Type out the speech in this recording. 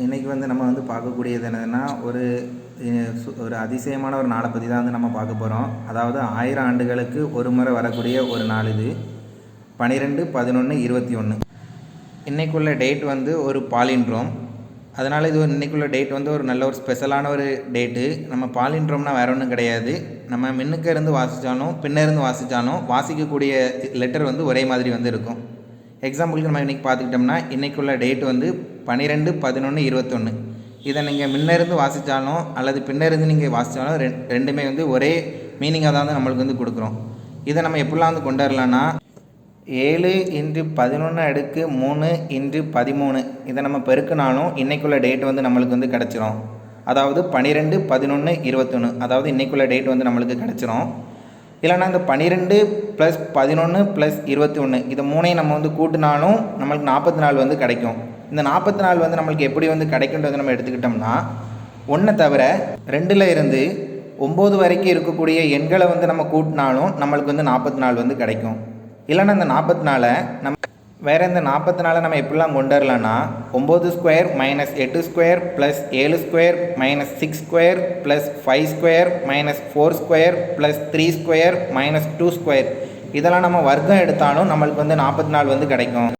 இன்றைக்கி நம்ம பார்க்கக்கூடியது என்னதுன்னா ஒரு அதிசயமான ஒரு நாளை பற்றி தான் நம்ம பார்க்க போகிறோம். அதாவது 1000 ஆண்டுகளுக்கு ஒரு முறை வரக்கூடிய ஒரு நாள் இது. 12/11/21 இன்றைக்குள்ள டேட் ஒரு பாலிண்ட்ரோம். அதனால் இது இன்றைக்குள்ள டேட் ஒரு நல்ல ஒரு ஸ்பெஷலான ஒரு டேட்டு. நம்ம பாலிண்ட்ரோம்னா வேறு ஒன்றும் கிடையாது. நம்ம முன்னுக்க இருந்து வாசித்தாலும் பின்ன இருந்து வாசித்தாலும் வாசிக்கக்கூடிய லெட்டர் ஒரே மாதிரி இருக்கும். எக்ஸாம்பிளுக்கு நம்ம இன்றைக்கி பார்த்துக்கிட்டோம்னா இன்றைக்குள்ள டேட் 12/11/21. இதை நீங்கள் முன்னிருந்து வாசித்தாலும் அல்லது பின்னிருந்து நீங்கள் வாசித்தாலும் ரெண்டுமே ஒரே மீனிங்காக தான் நம்மளுக்கு கொடுக்குறோம். இதை நம்ம எப்படிலாம் கொண்டு வரலான்னா 7 × 11^3 × 13 இதை நம்ம பெருக்கினாலும் இன்றைக்குள்ள டேட் நம்மளுக்கு கிடச்சிரும். அதாவது 12/11/21 அதாவது இன்றைக்குள்ள டேட் நம்மளுக்கு கிடச்சிரும். இல்லைனா இந்த 12 + 11 + 21 இதை மூணையும் நம்ம கூட்டினாலும் நம்மளுக்கு 44 கிடைக்கும். இந்த 44 நம்மளுக்கு எப்படி கிடைக்குன்றது நம்ம எடுத்துக்கிட்டோம்னா 1 தவிர 2ல் இருந்து 9 வரைக்கும் இருக்கக்கூடிய எண்களை நம்ம கூட்டினாலும் நம்மளுக்கு 44 கிடைக்கும். இல்லைனா இந்த 44 நம்ம வேறு இந்த 44 நம்ம எப்படிலாம் கொண்டு வரலான்னா 9² - 8² + 7² - 6² + 5² - 4² + 3² - 2² இதெல்லாம் நம்ம வர்க்கம் எடுத்தாலும் நம்மளுக்கு 44 கிடைக்கும்.